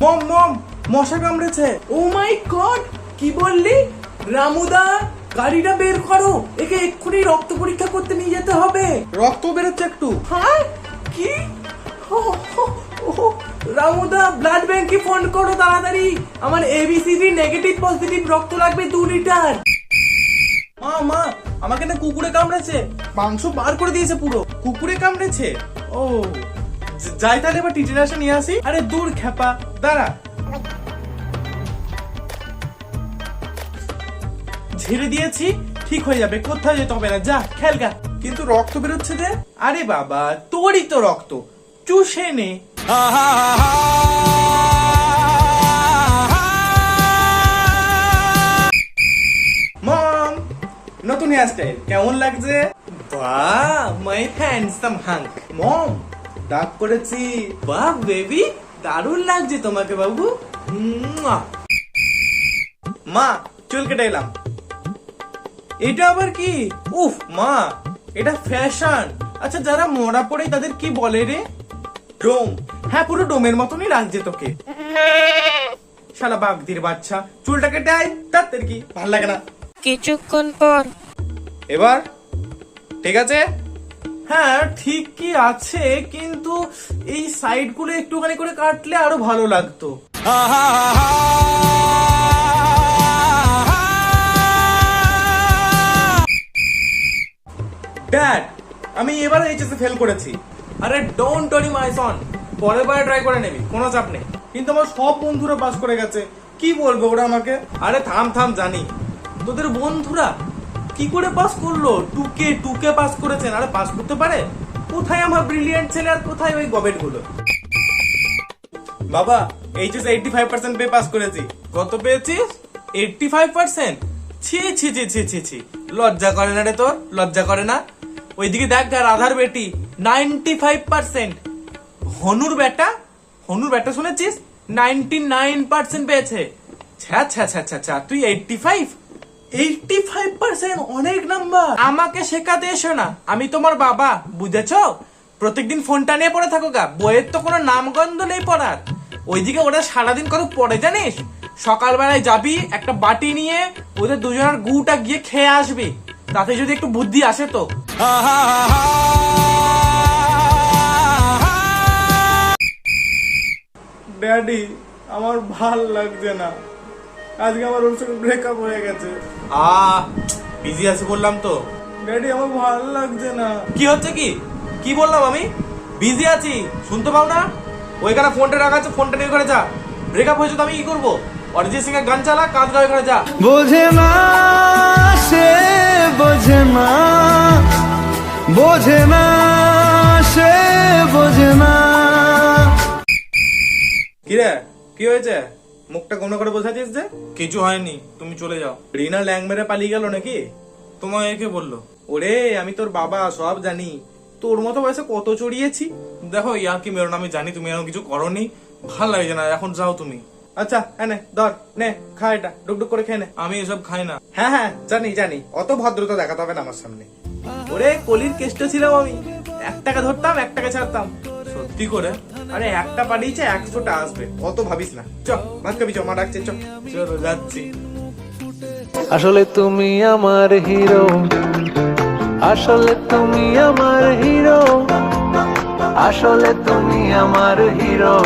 মম মম মশা কামড়েছে। ও মাই গড, কি বললি? রামুদা, গাড়িটা বের করো, একে এক্ষুনি রক্ত পরীক্ষা করতে নিয়ে যেতে হবে। রক্ত বেরোচ্ছে একটু। হ্যাঁ, কি? রামুদা, ব্লাড ব্যাংকে ফোন করো তাড়াতাড়ি, আমার এবিসিডি নেগেটিভ পজিটিভ রক্ত লাগবে 2 লিটার। মা মা, আমাকে না কুকুরে কামড়েছে, মাংস বার করে দিয়েছে পুরো। কুকুরে কামড়েছে? ও যাই তাহলে এবার টিটেনাসে নিয়ে আসি। আরে দূর খেপা, দাঁড়া। ঝেড়ে দিয়েছি, ঠিক হয়ে যাবে, কোথাও যেতে হবে না, যা খেলগা। কিন্তু রক্ত বেরোচ্ছে যে? আরে বাবা, তোরই তো রক্ত, চুষে নে। মম, নতুন হেয়ারস্টাইল কেমন লাগছে? বাহ, মাই হ্যান্ডসাম হাঙ্ক। মম, দাগ করেছি। বাহ বেবি, দারুণ লাগছে তোমাকে বাবু। মা, চুল কেটে এলাম। এটা আবার কি? উফ মা, এটা ফ্যাশন। আচ্ছা, যারা মরা পড়ে তাদের কি বলে রে? ডোম। হ্যাঁ, পুরো ডোমের মতনই লাগছে তোকে। শালা বাগদির বাচ্চা, চুলটা কেটে আয় তাদের কি ভাল লাগে না। কিছুক্ষণ পর এবার ঠিক আছে? হ্যাঁ ঠিক কি আছে, কিন্তু এই সাইড গুলো একটুখানি করে কাটলে আরো ভালো লাগতো। ড্যাড, আমি এবার এইচএসে ফেল করেছি। আরে ডোন্ট ওয়ারি মাই সন, পরের বার ট্রাই করে নেবি, কোনো চাপ নেই। কিন্তু আমার সব বন্ধুরা পাস করে গেছে, কি বলবো ওরা আমাকে? আরে থাম থাম, জানি তোদের বন্ধুরা কি করে পাস করলো, টুকে টুকে পাস করেছেন। আরে পাস করতে পারে? কোথায় আমার ব্রিলিয়েন্ট ছেলে আর কোথায় ওই গবেট গুলো? বাবা, এইচএস 85% পেয়ে পাস করেছি। কত পেয়েছিস? 85%? ছি ছি ছি ছি ছি ছি, লজ্জা করে না রে তোর? লজ্জা করে না? ওইদিকে দেখ, রাধার বেটি 95%। হনুর বেটা, হনুর বেটা শুনেছিস 99% পেয়েছে। ছ্যা ছ্যা ছ্যা ছ্যা ছ্যা, তুই 85% অনেক নাম্বার। আমাকে শেখাতে এসো না, আমি তোমার বাবা, বুঝেছো? প্রত্যেকদিন ফোনটা নিয়ে পড়ে থাকো গা, বইয়ের তো কোনো নামগন্ধ নেই পড়ার। ওইদিকে ওরা সারাদিন কত পড়ে জানিস? সকালবেলায় যাবি একটা বাটি নিয়ে, ওদের দুজনের গুটা গিয়ে খেয়ে আসবি, তাতে যদি একটু বুদ্ধি আসে তো। ড্যাডি, আমার ভাল লাগছে না, আজকে আমার ওর সঙ্গে ব্রেকআপ হয়ে গেছে। বিজি আছে বললাম তো। ড্যাডি, আমার ভাল লাগছে না। কি হচ্ছে? কি কি বললাম আমি? বিজি আছি, শুনতে পাও না? ওইখানে ফোনটা রাখা আছে, ফোনটা নিয়ে ঘরে যা। ব্রেকআপ হয়েছে তো আমি কি করবো? অরিজিৎ সিং এর গান চালা, কাজ গায়ে ঘরে যা। বোঝে না সে, বোঝে না, বোঝে না সে, বোঝে না। কি রে, কি হয়েছে? মুখটা কোনো করে বোঝাচ্ছিস যে? কিছু হয়নি, তুমি চলে যাও। রিনা ল্যাং মেরে পালিয়ে গেল নাকি? তোমায় কে বললো? ওরে, আমি তোর বাবা, সব জানি। তোর মতো বয়সে কত চড়িয়েছি। দেখো, ইয়ার কি মেরো না, আমি জানি তুমি এরকম কিছু করনি, ভাল লাগছে না, এখন যাও তুমি। আচ্ছা, এনে ধর, নে খা, এটা ডুকডুক করে খেয়ে নে। আমি এসব খাই না। হ্যাঁ হ্যাঁ, জানি জানি, অত ভদ্রতা দেখাতে হবে না আমার সামনে। ওরে কলির কেষ্ট ছিলাম আমি, 1 টাকা ধরতাম 1 টাকা ছাড়তাম। সত্যি করে? আরে একটা পাঠিয়েছে, 100টা আসবে, অত ভাবিস না। চ ভাত খাবি, চ, মা ডাকছে, চ। চলো যাচ্ছি। আসলে তুমি আমার হিরো, আসলে তুমি আমার হিরো, আসলে তুমি আমার হিরো।